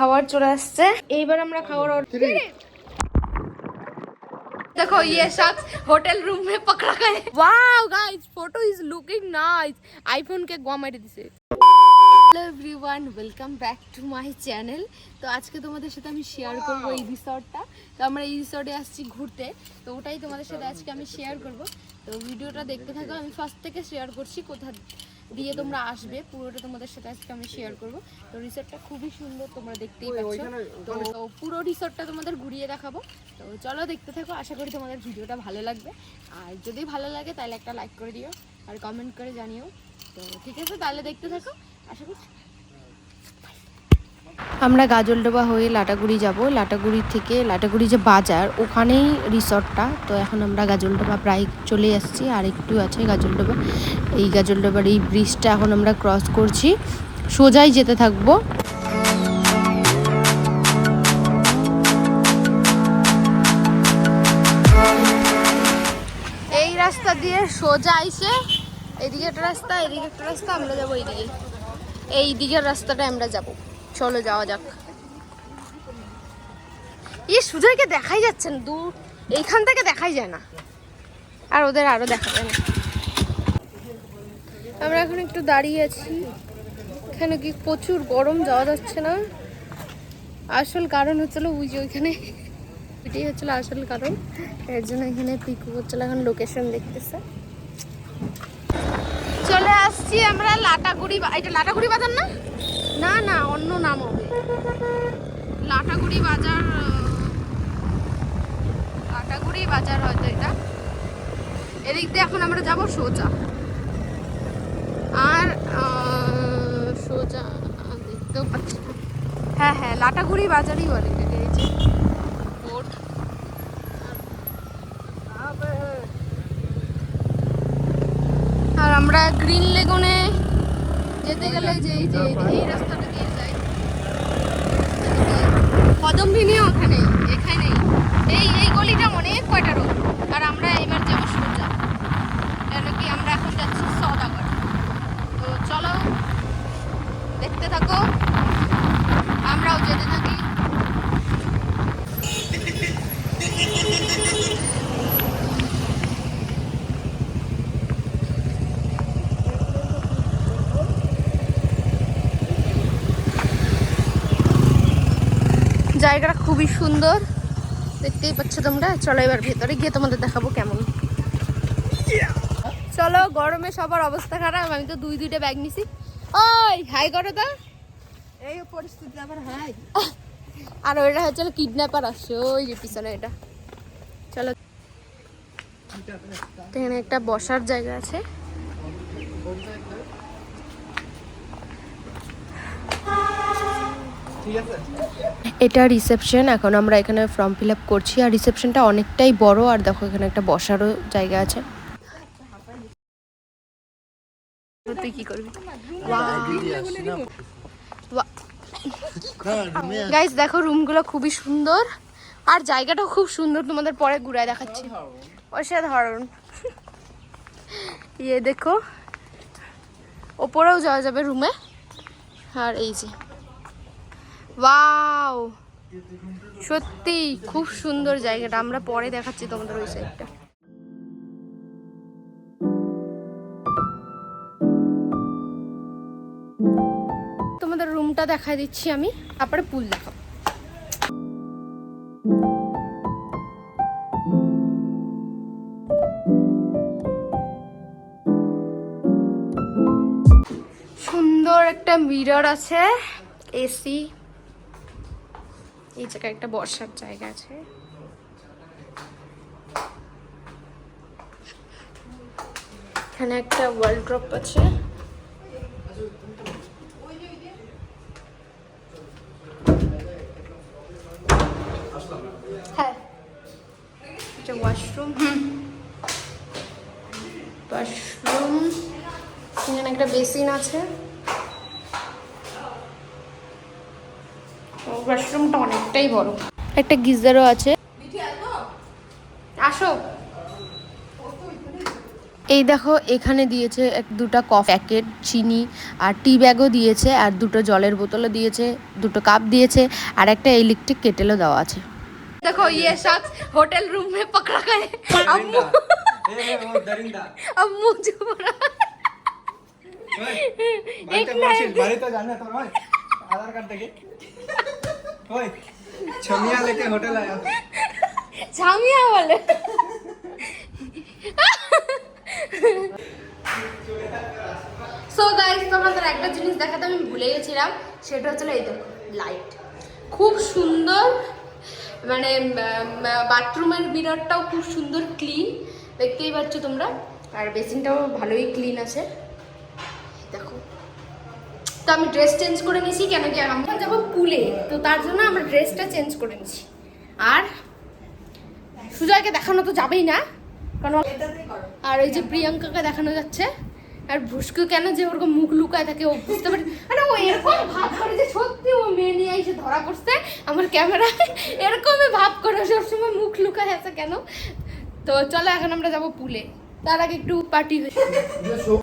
খাবার চলে আসছে। এইবার আমরা খাবার অর্ডার। देखो ये शख्स होटल रूम में पकड़ा गया। Wow guys, photo is looking nice. IPhone के गोवा मारी दिसे। Hello everyone, welcome back to my channel. তো আজকে তোমাদের সাথে আমি শেয়ার করব এই রিসর্টটা। তো আমরা এই রিসর্টে আসছি ঘুরতে, তো ওটাই তোমাদের সাথে আজকে আমি শেয়ার করব। তো ভিডিওটা দেখতে থাকো, আমি ফার্স্ট থেকে শেয়ার করছি কোথা দিয়ে তোমরা আসবে, পুরোটা তোমাদের সাথে আজকে আমি শেয়ার করব। তো রিসর্টটা খুবই সুন্দর, তোমরা দেখতেই পাচ্ছ। তো পুরো রিসর্টটা তোমাদের ঘুরিয়ে দেখাবো। তো চলো দেখতে থাকো, আশা করি তোমাদের ভিডিওটা ভালো লাগবে। আর যদি ভালো লাগে তাহলে একটা লাইক করে দিও আর কমেন্ট করে জানিও। তো ঠিক আছে, তাহলে দেখতে থাকো, আশা করছি। আমরা গাজলডোবা হয়ে লাটাগুড়ি যাব। লাটাগুড়ি থেকে লাটাগুড়ি যে বাজার, ওখানেই রিসর্টটা। তো এখন আমরা গাজলডোবা প্রায় চলে আসছি, আর একটু আছে গাজলডোবা। এই গাজলডোবার এই ব্রিজটা এখন আমরা ক্রস করছি, সোজাই যেতে থাকবো। এই রাস্তা দিয়ে সোজা আইসে, এদিকে একটা রাস্তা, এদিকে একটা রাস্তা, আমরা যাবো এইদিকে। এই দিকের রাস্তাটা আমরা যাব, চলো যাওয়া যাক। এই সুজয়কে দেখাই যাচ্ছে না, দূর এইখান থেকে দেখাই যায় না, আর ওদের আরো দেখা যায় না। আমরা এখন একটু দাঁড়িয়ে আছি, এখানে কি প্রচুর গরম, যাওয়া যাচ্ছে না। আসল কারণ হচ্ছিল ওই যে ওইখানে, এটাই হচ্ছিল আসল কারণ, এর জন্য এখানে পিকু হচ্ছিল, এখন লোকেশন দেখতেছে। চলে আসছি আমরা লাটাগুড়ি। এটা লাটাগুড়ি বাজার না? না না, অন্য নাম হবে লাটাগুড়ি বাজার। লাটাগুড়ি বাজার হয়তো এটা। এদিক দিয়ে এখন আমরা যাব সোজা, আর সোজা দেখতেও পাচ্ছি। হ্যাঁ হ্যাঁ, লাটাগুড়ি বাজারই বলে বোর্ড। আর আমরা গ্রিন লেগুনে যেতে গেলে যে এই রাস্তাটা দিয়ে যাই, কদমভিনিও ওখানে, এখানে এই গলিটা অনেক কয়টা রোড। আর আমরা এবার যাবো সোজা, কেন কি আমরা এখন যাচ্ছি সওদাগর। তো চলো দেখতে থাকো, আমরাও যেতে থাকি। জায়গাটা খুবই সুন্দর, দেখতেই পাচ্ছ তোমরা। চলো এবার ভেতরে গিয়ে তোমাদের দেখাবো কেমন। চলো, গরমে সবার অবস্থা খারাপ, আমি তো দুইটা ব্যাগ নিছি। ওই হাই করো তো, এই পরিস্থিতি আবার হাই। আর ওইটা হচ্ছে কিডন্যাপার আসছে, ওই যে পিছনে এটা। চলো, এখানে একটা বসার জায়গা আছে। এটা রিসেপশন, এখন আমরা এখানে ফর্ম ফিল আপ করছি। আর রিসেপশনটা অনেকটাই বড়, আর দেখো এখানে একটা বসারও জায়গা আছে। তুই কি করবি? গাইস দেখো, রুমগুলো খুবই সুন্দর, আর জায়গাটাও খুব সুন্দর, তোমাদের পরে ঘুরায় দেখাচ্ছি। অসাধারণ। ইয়ে দেখো, ওপরেও যাওয়া যাবে রুমে। আর এই যে ওয়াও, সত্যি খুব সুন্দর জায়গাটা, আমরা পরে দেখাচ্ছি তোমাদের ওই সাইডটা। তোমাদের রুমটা দেখাই দিচ্ছি আমি, তারপরে পুল দেখাবো। সুন্দর একটা মিরর আছে, এসি, এই জায়গায় একটা বসার জায়গা আছে। এখানে একটা ওয়ার্ড্রপ আছে। হ্যাঁ, এটা ওয়াশরুম। ওয়াশরুম, এখানে একটা বেসিন আছে। ওয়াশরুমটা অনেকটাই বড়, একটা গিজারও আছে। আসো, এই দেখো এখানে দিয়েছে দুটো কফি প্যাকেট, চিনি আর টি ব্যাগও দিয়েছে, আর দুটো জলের বোতলও দিয়েছে, দুটো কাপ দিয়েছে, আর একটা ইলেকট্রিক কেটেলও দেওয়া আছে। দেখো ये शख्स होटल रूम में पकड़ा गए। अम्मू अम्मू जो एक बारी तो जाना तो भाई आधार कार्ड देके ओए छमिया लेके होटल आया छमिया वाले সো গাইস তোমাদের একটা জিনিস দেখাতে আমি ভুলে গেছিলাম, সেটা হচ্ছে এই দেখো লাইট খুব সুন্দর, মানে বাথরুমের মিররটাও খুব সুন্দর ক্লিন, দেখতেই পাচ্ছ তোমরা, আর বেসিনটাও ভালোই ক্লিন আছে দেখো। তো আমি ড্রেস চেঞ্জ করে নিয়েছি, কেন কি আমরা যাবো পুলে, তো তার জন্য আমরা ড্রেসটা চেঞ্জ করে নিয়েছি। আর সুজয়কে দেখানো তো যাবেই না, কারণ আর ওই যে প্রিয়াঙ্কাকে দেখানো যাচ্ছে, আর ভুস্কু কেন যে ওরকম মুখ লুকায় থাকে ও বুঝতে পারে, মানে ও এরকম ভাব করে যে সত্যি ও মেয়ে নিয়ে এসে ধরা পড়ছে আমার ক্যামেরায়, এরকমই ভাব করে সবসময় মুখ লুকায় আছে কেন। তো চলো এখন আমরা যাবো পুলে, তার আগে একটু পার্টি হয়েছে।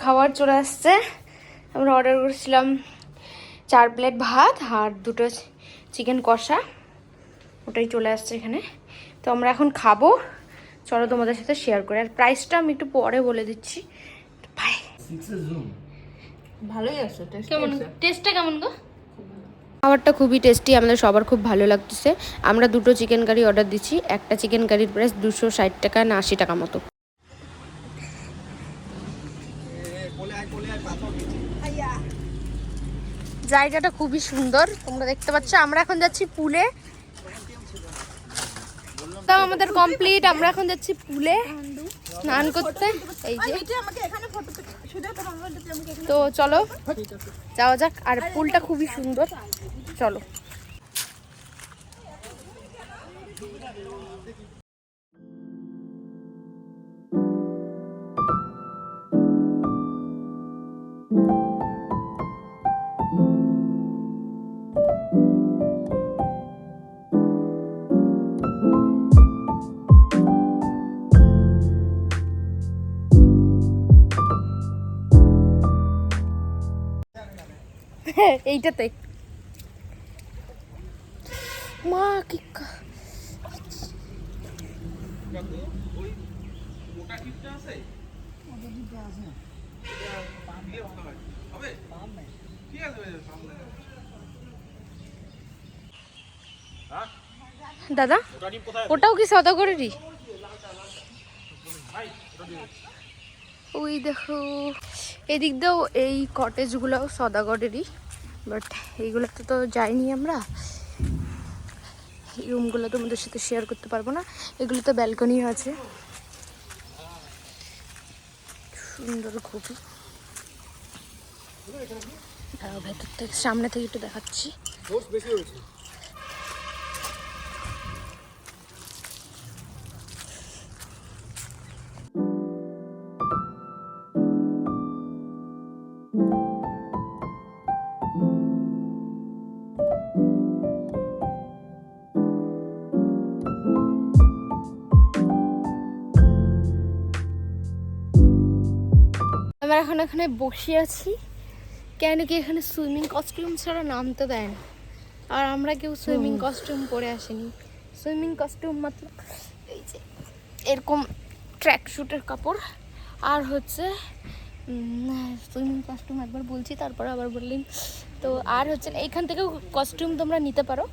খাবার চলে আসছে, আমরা অর্ডার করেছিলাম 4 প্লেট ভাত আর 2টো চিকেন কষা, ওটাই চলে আসছে এখানে। তো আমরা এখন খাবো, চলো তোমাদের সাথে শেয়ার করি, আর প্রাইসটা আমি একটু পরে বলে দিচ্ছি। বাই। ভালোই আছে, কেমন টেস্টটা কেমন গো? খাবারটা খুবই টেস্টি, আমাদের সবার খুব ভালো লাগতেছে। আমরা 2টো চিকেন কারি অর্ডার দিচ্ছি, একটা চিকেন কারির প্রাইস 260 টাকা না 80 টাকা মতো। জায়গাটা খুবই সুন্দর, তোমরা দেখতে পাচ্ছ। আমরা এখন যাচ্ছি পুলে, তো আমাদের কমপ্লিট, আমরা এখন যাচ্ছি পুলে স্নান করতে। এই যে তো চলো যাওয়া যাক, আর পুলটা খুবই সুন্দর, চলো। এইটাতে মা কি দাদা, ওটাও কি সদাগরেরই? ওই দেখো এদিক দিয়েও এই কটেজগুলোও সদাগরেরই, বাট এইগুলোতে তো যাইনি আমরা, এই রুমগুলো তোমাদের সাথে শেয়ার করতে পারবো না। এগুলোতে ব্যালকনিও আছে, সুন্দর খুবই। ভেতর থেকে সামনে থেকে একটু দেখাচ্ছি। আমরা এখন এখানে বসে আছি, কেন কি এখানে সুইমিং কস্টিউম ছাড়া নামতে দেয় না, আর আমরা কেউ সুইমিং কস্টিউম পরে আসিনি। সুইমিং কস্টিউম মাত্র এই যে এরকম ট্র্যাক শুটের কাপড়, আর হচ্ছে সুইমিং কস্টিউম একবার বলছি তারপর আবার বললেন তো, আর হচ্ছে এইখান থেকেও কস্টিউম তোমরা নিতে পারো,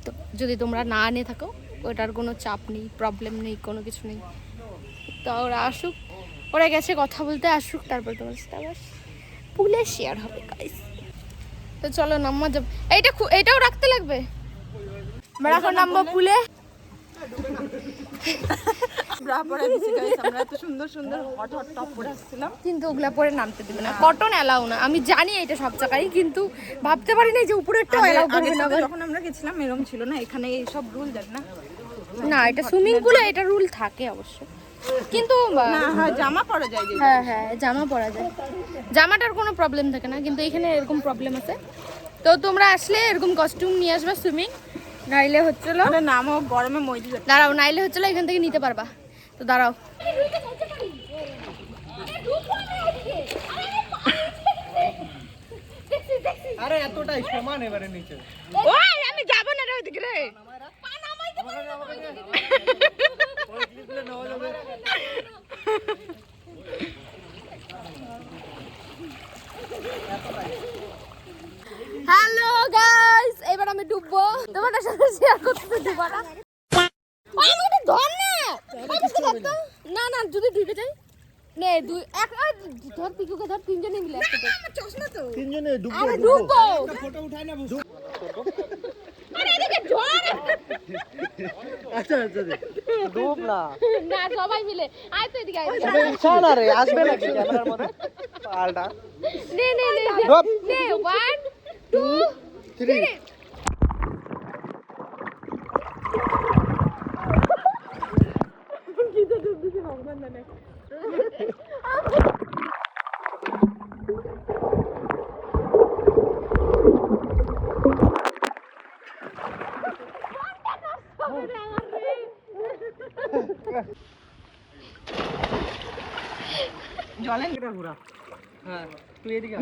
তো যদি তোমরা না আনে থাকো ওটার কোনো চাপ নেই, প্রবলেম নেই, কোনো কিছু নেই। তো ওরা আসুক, ওরা গেছে কথা বলতে, আসুক, তারপর তোমার সাথে আবার পুলে শেয়ার হবে গাইস। তো চলো নাম্মা যাব, এইটাও রাখতে লাগবে, আমরা এখন নামবো পুলে। কিন্তু ওগুলা পরে নামতে দিবে না, কটন এলাও না। আমি জানি এটা সব জায়গায়, কিন্তু ভাবতে পারি না যে উপরেরটাও এলাও করবে না। যখন আমরা গেছিলাম এরকম ছিল না, এখানে এই সব রুল জানি না। না, এটা সুইমিং পুলে এটা রুল থাকে অবশ্য, কিন্তু জামা পরা যায়। হ্যাঁ হ্যাঁ, জামা পরা যায়, জামাটার কোনো প্রবলেম থাকে না, কিন্তু এখানে এরকম প্রবলেম আছে। তো তোমরা আসলে এরকম কস্টিউম নিয়ে আসবে সুইমিং, নাইলে হচ্ছিল নামও গরমে মই দিবে। দাঁড়াও, নাইলে হচ্ছিল এখান থেকে নিতে পারবা। তো দাঁড়াও, এই সমান এবারে নিচে ওই আমি যাব না রে ওইদিকে রে হ্যালো গাইস, এবার আমি ডুববো, তোমাদের সাথে শেয়ার করতে ডুবাটা। ওই আমাকে ধর না, না না যদি ডুবে যাই নে দুই এক ধর, পিকুকে ধর, তিনজনে মিলে একসাথে। আমার চশমা তো তিনজনে ডুববো আরে ডুববো, ফটো উঠাই না আরে এদিকে ঝড়। আচ্ছা আচ্ছা ডুব না না সবাই মিলে আয় তো এদিকে আয়। তবে ইচ্ছা না রে আসবে নাকি ক্যামেরার মধ্যে পাল্টা নে নে নে নে 1 2 3 জলে ঘোরা হ্যাঁ তুই এদিকে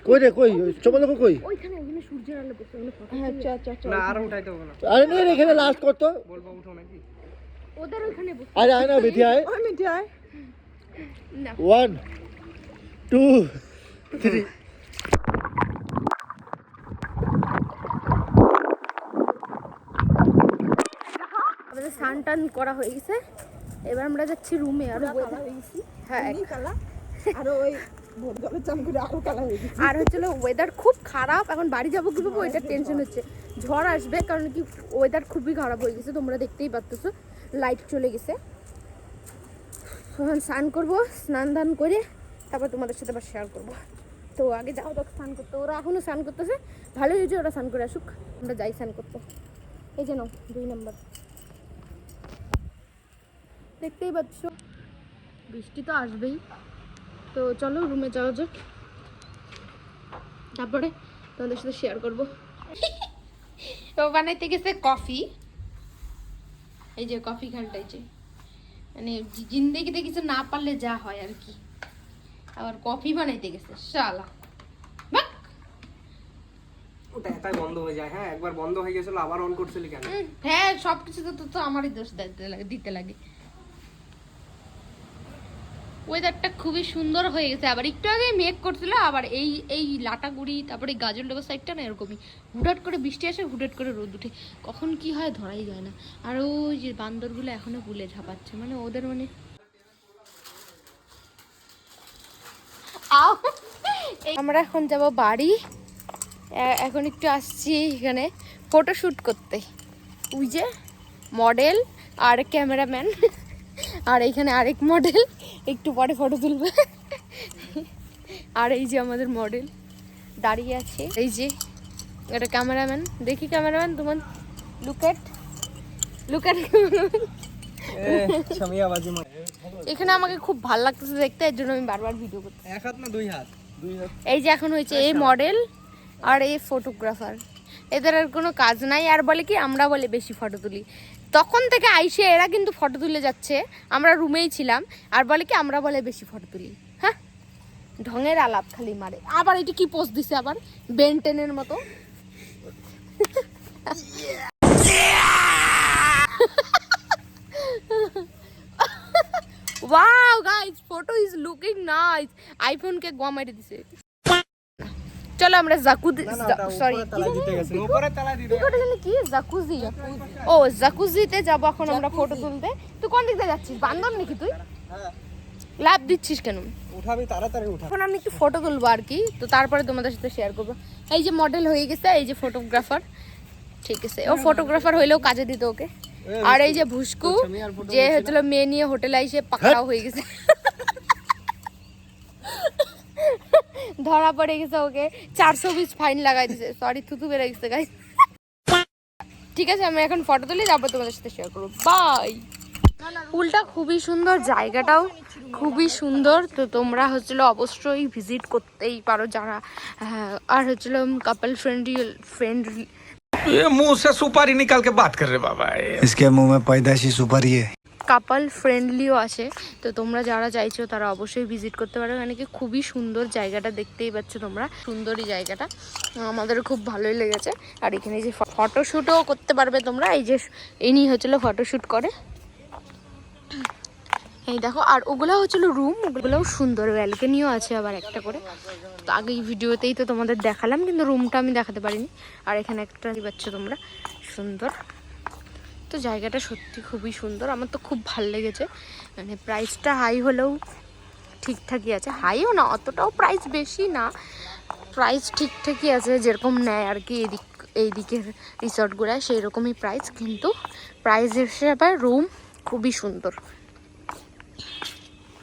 কই রে কই চপল কই ওইখানে ওখানে সূর্যের আলো পড়ছে, ওখানে ফটো আচ্ছা আচ্ছা আচ্ছা না আর উঠাইতে হবে না আরে নে এখানে লাস্ট কর তো বলবো উঠো নাকি ওদের ওইখানে বসে আরে আয় না বেঠি আয় ওই মিটি আয় 1 2 3 আমাদের স্নান টান করা হয়ে গেছে, এবার আমরা যাচ্ছি রুমে। আর হ্যাঁ কালা আর ওই জলে চান করে আরো কালা হয়ে গেছে আর হচ্ছিল ওয়েদার খুব খারাপ, এখন বাড়ি যাবো কি পাবো এটা টেনশন হচ্ছে। ঝড় আসবে কারণ কি ওয়েদার খুবই খারাপ হয়ে গেছে, তোমরা দেখতেই পাচ্ছ, লাইট চলে গেছে। এখন স্নান করবো, স্নান দান করে তারপর তোমাদের সাথে আবার শেয়ার করবো। তো আগে যাও দেখ স্নান করতে, ওরা এখনো স্নান করতেছে, ভালো হয়েছে ওরা স্নান করে আসুক, আমরা যাই স্নান করতে। এই যে নাও 2 নম্বর, দেখতেই পাচ্ছ বৃষ্টি তো আসবেই। তো চলো রুমে যাওয়া যাক, তারপরে তোমাদের সাথে শেয়ার করবো। তো বানাইতে গেছে কফি, এই যে কফি খানটাই যে মানে জিন্দেগিতে কিছু না পারলে যা হয় আর কি, আবার কফি বানাইতে গেছে শালা। ওটা একাই বন্ধ হয়ে যায় হ্যাঁ একবার বন্ধ হয়ে গেছিল আবার অন করছিলি কেন হ্যাঁ সবকিছু তো আমারই দোষ দিতে লাগে। ওয়েদারটা খুবই সুন্দর হয়ে গেছে, আবার একটু আগে মেঘ করছিল, আবার এই লাটাগুড়ি তারপরে গাজলডোবা সাইডটা না এরকমই হুটহাট করে বৃষ্টি আসে, হুটহাট করে রোদ উঠে, কখন কি হয় ধরাই যায় না। আর ওই যে বান্দরগুলো এখনো গুলে ঝাপাচ্ছে, মানে ওদের মানে আমরা এখন যাব বাড়ি। এখন একটু আসছি এখানে ফটোশ্যুট করতে, ওই যে মডেল আর ক্যামেরাম্যান আর এইখানে আরেক মডেল একটু পরে ফটো তুলবে। আর এই যে আমাদের মডেল দাঁড়িয়ে আছে, এই যে এটা ক্যামেরাম্যান। দেখি ক্যামেরাম্যান তোমার লুকেট এখানে আমাকে খুব ভালো লাগতেছে দেখতে, এর জন্য আমি বারবার ভিডিও করতে। এক হাত না দুই হাত এই যে এখন হয়েছে এই মডেল আর এই ফটোগ্রাফার, এদের আর কোনো কাজ নাই। আর বলে কি আমরা বলে বেশি ফটো তুলি, তখন থেকে আইসে এরা কিন্তু ফটো তুলে যাচ্ছে, আমরা রুমেই ছিলাম, আর বলে কি আমরা বলে বেশি ফটো তুলি। হ্যাঁ ঢঙের আলাপ খালি মারে। আবার এটা কি পোস্ট দিছে আবার বেনটেনের মতো। Wow guys, photo is looking nice. IPhone কে গোয়া মাইরে দিছে। চলো আমরা জাকুজি, সরি উপরে তালা দিতে কি জাকুজি, ও জাকুজিতে যাবো এখন আমরা ফটো তুলতে। তুই কোন দিক দিয়ে যাচ্ছিস, বান্দর নাকি তুই? লাভ দিচ্ছিস কেন? উঠাবি তাড়াতাড়ি উঠা। এখন আমি একটু ফটো তুলবো আর কি, তো তারপরে তোমাদের সাথে শেয়ার করবো। এই যে মডেল হয়ে গেছে, এই যে ফটোগ্রাফার, ঠিক আছে ও ফটোগ্রাফার হইলেও কাজে দিত ওকে। আর এই যে ভুস্কু যে হচ্ছিল মেয়ে নিয়ে হোটেলে এসে পাকড়াও হয়ে গেছে, ধরা পড়ে গেছে, ওকে 420 ফাইন লাগাই দিছে, সরি থুতু বেড়ে গেছে গাইস। ঠিক আছে আমি এখন ফটো তুলি, তারপর তোমাদের সাথে শেয়ার করবো, বাই। পুলটা খুবই সুন্দর, জায়গাটাও খুবই সুন্দর, তো তোমরা হচ্ছিল অবশ্যই ভিজিট করতেই পারো যারা, আর হচ্ছিল কাপল ফ্রেন্ডলি। ये मुंह से सुपारी निकाल के बात कर रहे बाबा इसके मुंह में पैदाइशी सुपारी है। কাপল ফ্রেন্ডলিও আছে। তো তোমরা যারা চাইছো তারা অবশ্যই ভিজিট করতে পারো। এখানে কি খুবই সুন্দর জায়গাটা, দেখতেই পাচ্ছ তোমরা, সুন্দরই জায়গাটা, আমাদের খুব ভালোই লেগেছে। আর এখানে যে ফটোশ্যুটও করতে পারবে তোমরা, এই যে ইনি হচ্ছিল ফটোশ্যুট করে, এই দেখো। আর ওগুলো হচ্ছিল রুম, ওগুলোও সুন্দর, ব্যালকনিও আছে আবার একটা করে। তো আগে এই ভিডিওতেই তো তোমাদের দেখালাম, কিন্তু রুমটা আমি দেখাতে পারিনি। আর এখানে একটা পাচ্ছ তোমরা, সুন্দর। তো জায়গাটা সত্যি খুবই সুন্দর, আমার তো খুব ভালো লেগেছে। মানে প্রাইসটা হাই হলেও ঠিকঠাকই আছে, হাইও না অতটাও প্রাইস বেশি না, প্রাইস ঠিকঠাকই আছে যেরকম নেয় আর কি এই দিকের রিসর্টগুলো সেই রকমই প্রাইস, কিন্তু প্রাইস হিসেবে রুম খুবই সুন্দর।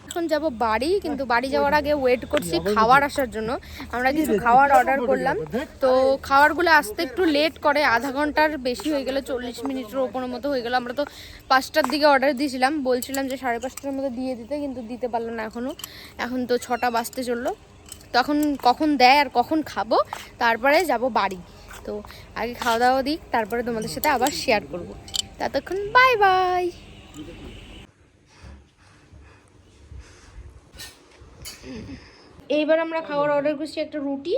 এখন যাব বাড়ি, কিন্তু বাড়ি যাওয়ার আগে ওয়েট করছি খাবার আসার জন্য। আমরা কিছু খাবার অর্ডার করলাম, তো খাবারগুলো আসতে একটু লেট করে, আধা ঘন্টার বেশি হয়ে গেল, 40 মিনিটের ওপর মতো হয়ে গেল। আমরা তো 5টার দিকে অর্ডার দিয়েছিলাম, বলছিলাম যে 5:30টার মধ্যে দিয়ে দিতে, কিন্তু দিতে পারলো না এখনও। এখন তো 6টা বাজতে চললো, তখন কখন দেয় আর কখন খাবো, তারপরে যাব বাড়ি। তো আগে খাওয়া দাওয়া দিই, তারপরে তোমাদের সাথে আবার শেয়ার করবো। ততক্ষণ বাই বাই। এইবার আমরা খাবার অর্ডার করছি একটা রুটি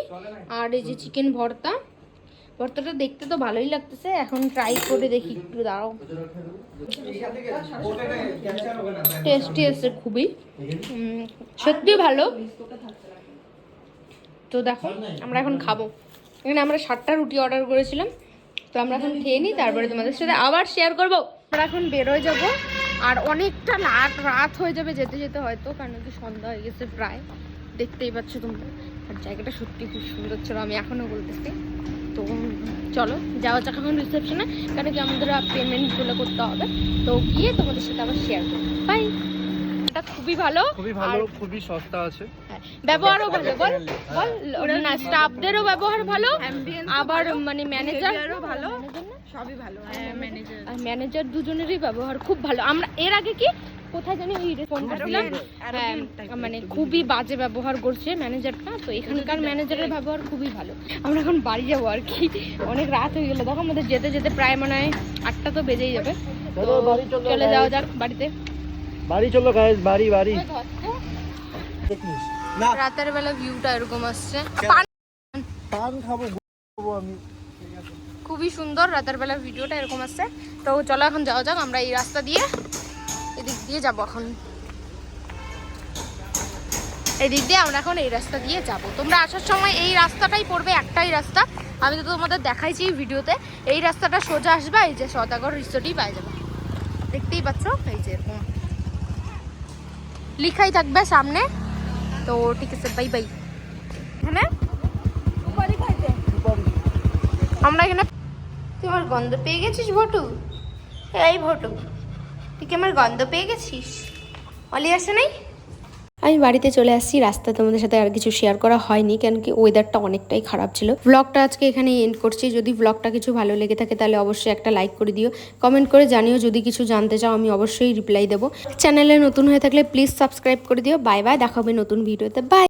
আর এই যে চিকেন ভর্তা। ভর্তাটা দেখতে তো ভালোই লাগতেছে, এখন ট্রাই করে দেখি, একটু দাঁড়াও। টেস্টি আছে খুবই, সত্যি ভালো। তো দেখো আমরা এখন খাবো, এখানে আমরা 7টা রুটি অর্ডার করেছিলাম। তো আমরা এখন খেয়ে নিই, তারপরে তোমাদের সাথে আবার শেয়ার করবো। আমরা এখন বেরোয় যাব, আর অনেকটা রাত হয়ে যাবে যেতে যেতে হয়তো, কারণ কি সন্ধ্যা হয়ে গেছে প্রায়, দেখতেই পাচ্ছ তোমরা। আর জায়গাটা সত্যি খুব সুন্দর ছিল, আমি এখনও বলতেছি। তো চলো যাওয়া যাক এখন রিসেপশনে, কারণ কি আমাদের পেমেন্টগুলো করতে হবে। তো গিয়ে তোমাদের সাথে আবার শেয়ার করবো। বাই। এটা খুবই ভালো, খুবই সস্তা আছে, ব্যবহারও ভালো। বল না, স্টাফদেরও ব্যবহার ভালো, আবার মানে ম্যানেজারও ভালো, সবই ভালো, ম্যানেজার দুজনেরই ব্যবহার খুব ভালো। আমরা এর আগে কি কোথায় জানি ওই ফোন করছিলাম, মানে খুবই বাজে ব্যবহার করছে ম্যানেজারটা। তো এখানকার ম্যানেজারের ব্যবহার খুবই ভালো। আমরা এখন বাড়ি যাবো আর কি, অনেক রাত হয়ে গেলো, দেখো আমাদের যেতে যেতে প্রায় মনে হয় 8টা তো বেজেই যাবে। তো চলে যাওয়া যাক বাড়িতে। বাড়ি চলো গাইস, বাড়ি। রাতের বেলা ভিউটা এরকম আসছে, পান খাবো আমি। খুবই সুন্দর রাতের বেলা ভিডিওটা এরকম আসছে। তো চলো এখন যাওয়া যাক, আমরা এই রাস্তা দিয়ে এদিক দিয়ে যাবো এখন, এদিক দিয়ে আমরা এখন এই রাস্তা দিয়ে যাব। তোমরা আসার সময় এই রাস্তাটাই পড়বে, একটাই রাস্তা, আমি তো তোমাদের দেখাইছি ভিডিওতে। এই রাস্তাটা সোজা আসবে, এই যে সওদাগর রিসোর্টই পাই যাবে, দেখতেই পাচ্ছ, এই যে এরকম লিখাই থাকবে সামনে। তো ঠিক আছে, বাই বাই। এখানে আমরা এখানে, তুই আমার গন্ধ পেয়ে গেছিস ভটু? এই ভটু, তুই কি আমার গন্ধ পেয়ে গেছিস? অলি আসে নাই? আমি বাড়িতে চলে আসছি, রাস্তা তোমাদের সাথে আর কিছু শেয়ার করা হয়নি, কেন কি ওয়েদারটা অনেকটাই খারাপ ছিল। ব্লগটা আজকে এখানে এন্ড করছি। যদি ব্লগটা কিছু ভালো লেগে থাকে তাহলে অবশ্যই একটা লাইক করে দিও, কমেন্ট করে জানিও। যদি কিছু জানতে চাও আমি অবশ্যই রিপ্লাই দেবো। চ্যানেলে নতুন হয়ে থাকলে প্লিজ সাবস্ক্রাইব করে দিও। বাই বাই, দেখা হবে নতুন ভিডিওতে, বাই।